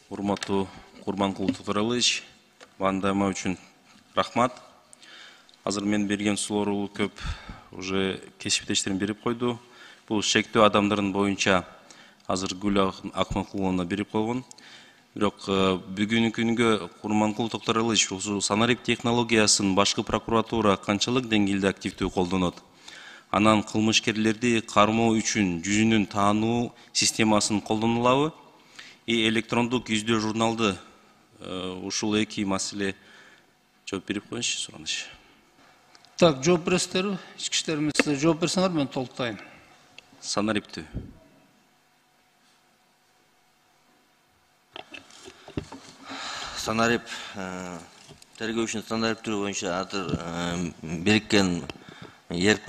Урматтуу Курманкул Тутуралыч, бандама үчүн рахмат. Азыр мен берген суроолор көп уже кесиптештерим берип койду. Бул шектүү адамдардын боюнча азыр Гүл Акмакуловна берип койгон. Бирок бүгүнкү күнгө Курманкул Тутуралыч ушул санарип технологиясын башкы прокуратура канчалык деңгээлде активдүү колдонот? Анан кылмышкерлерди кармоо үчүн жүзүнүн таануу системасын колдонулабы? Электрондук издөө журналды ушул эки маселе жооп берип коюңузчу, сураныч. Так, жооп бересиздерби? Ички иштер министри жооп берсеңер мен толуктайм. Санариптүү. Санарип тергөөчүнүн санариптүү боюнча азыр бириккен РП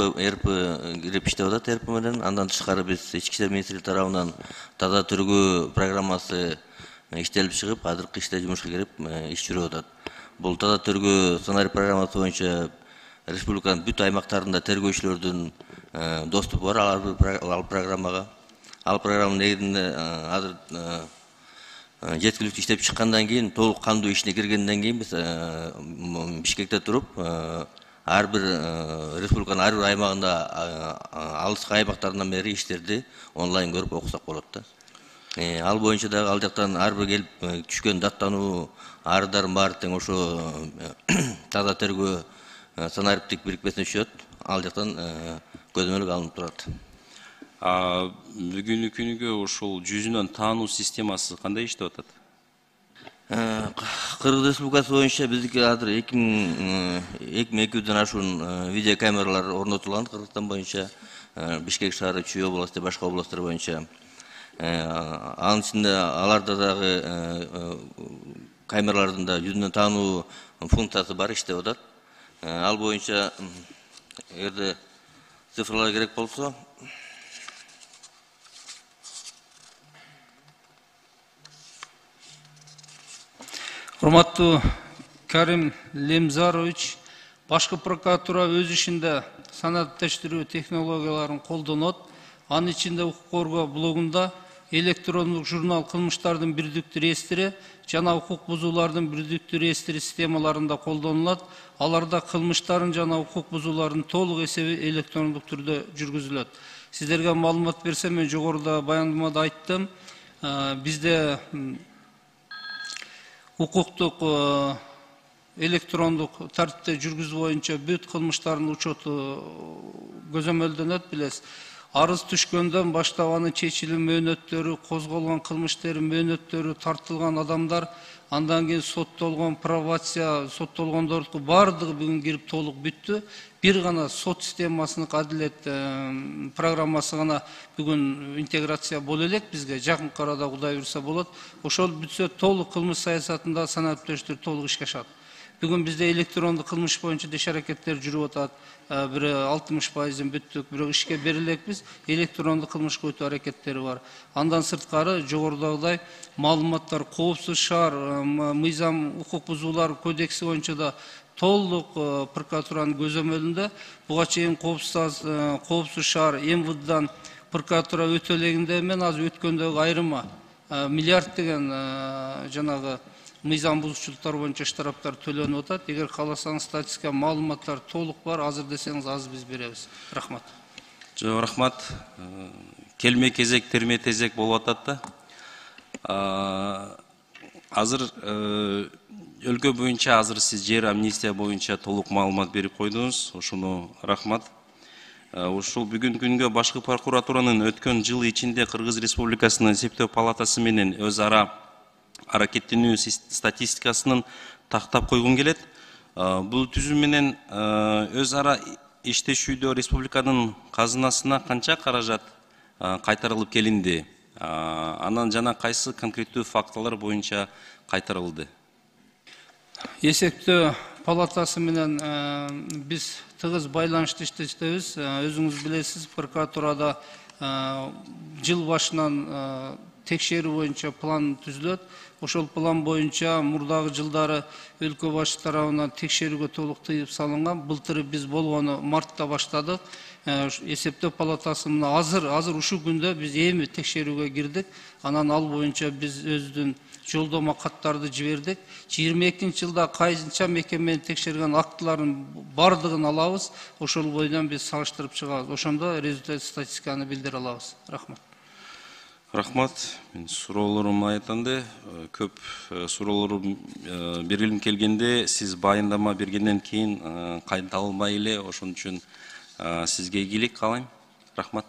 кирип иштеп атат, РП менен. Андан тышкары биз ички иштер министрлиги тарабынан таза тергөө программасы иштелип чыгып, азыркы иште жумушка кирип иш жүрүп атат. Бул таза тергөө санарип программасы боюнча республиканын бүт аймактарында тергөөчүлөрдүн доступу бар ал программага. Ал программанын негизинде азыр жеткиликтүү иштеп чыккандан кийин, толук кандуу ишине киргенден кийин биз Бишкекте туруп ар бир республиканын ар бир аймагында алыскы аймактарынан бери иштерди онлайн көрүп окусак болот да. Ал боюнча дагы ал жактан ар бир келип түшкөн даттануу арыздардын баары тең ошо таза тергөө санариптик бирикмесине түшөт. Ал жактан көзөмөлгө алынып турат. Бүгүнкү күнгө ушул жүзүнөн таануу системасы кандай иштеп атат? Кыргыз Республикасы боюнча биздики азыр 2200дөн ашуун видео камералар орнотулган Кыргызстан боюнча, Бишкек шаары, Чүй областы, башка областтар боюнча. Анын ичинде аларда дагы камералардын да жүзүнөн таануу функциясы бар, иштеп атат. Ал боюнча эгерде цифрлар керек болсо, Урматтуу Карим Лемзарович, башкы прокуратура өз ишинде санариптештирүү технологияларын колдонот. Анын ичинде укук коргоо блогунда электрондук журнал кылмыштардын бирдиктүү реестри жана укук бузуулардын бирдиктүү реестри системаларында колдонулат. Аларда кылмыштардын жана укук бузуулардын толук эсеби электрондук түрдө жүргүзүлөт. Сиздерге маалымат берсем, мен жогоруда баяндамада айттым. Бизде укуктук электрондук тартипте жүргүзүү боюнча бүт кылмыштардын учету көзөмөлдөнөт, билесиз. Арыз түшкөндөн баштап анын чечилүү мөөнөттөрү, козголгон кылмыштардын мөөнөттөрү, тартылган адамдар, андан кийин соттолгон пробация, соттолгондордун баардыгы бүгүн кирип толук бүттү. Бир гана сот системасынын адилет программасы гана бүгүн интеграция боло элек бизге, жакынкы арада Кудай буйрса болот. Ошол бүтсө толук кылмыш саясатында санариптештир толук ишке ашат. Бүгүн бизде электрондук кылмыш боюнча иш аракеттер жүрүп атат. Бири 60%-ын бүттүк, бирок ишке берилекпиз. Электрондук кылмышка өтүү аракеттери бар. Андан сырткары жогорудагыдай маалыматтар коопсуз шаар, мыйзам укук бузуулар кодекси боюнча да толук прокуратуранын көзөмөлүндө. Буга чейин коопсуз шаар МВДдан прокуратура өтө элегинде мен азыр өткөндөгү айрыма миллиард деген жанагы мыйзам бузуучулуктар боюнча штрафтар төлөнүп атат. Эгер кааласаңыз статистика маалыматтар толук бар, азыр десеңиз аз биз беребиз. Рахмат. Жок, рахмат. Келме кезек, терме тезек болуп атат да. Азыр өлкө боюнча азыр сиз жер амнистия боюнча толук маалымат берип койдуңуз. Ошону рахмат. Ушул бүгүнкү күнгө башкы прокуратуранын өткөн жыл ичинде Кыргыз Республикасынын эсептөө палатасы менен өз ара аракеттенүү статистикасынын тактап койгум келет. Бул түзүү менен өз ара иштешүүдө республиканын казынасына канча каражат кайтарылып келинди? Анан жана кайсы конкреттүү фактылар боюнча кайтарылды? Эсептөө палатасы менен биз тыгыз байланышта иштешебиз. Өзүңүз билесиз, прокуратурада жыл башынан текшерүү боюнча план түзүлөт. Ошол план боюнча мурдагы жылдары өлкө башы тарабынан текшерүүгө толук тыйым салынган. Былтыр биз болгону мартта баштадык. эсептөө палатасы мына азыр ушул күндө биз эми текшерүүгө кирдик. Анан ал боюнча биз өздүн жолдомо каттарды жибердик. 22 жылда кайсынча мекеменин текшерген актыларын бардыгын алабыз. Ошол бойдон биз салыштырып чыгабыз. Ошондо результат статистиканы билдире алабыз. Рахмат. Рахмат. Мен суроолорум айтанды. Көп суроолор берилип келгенде сиз баяндама бергенден кийин кайта албай эле, ошон үчүн сизге ийгилик каалайм. Рахмат.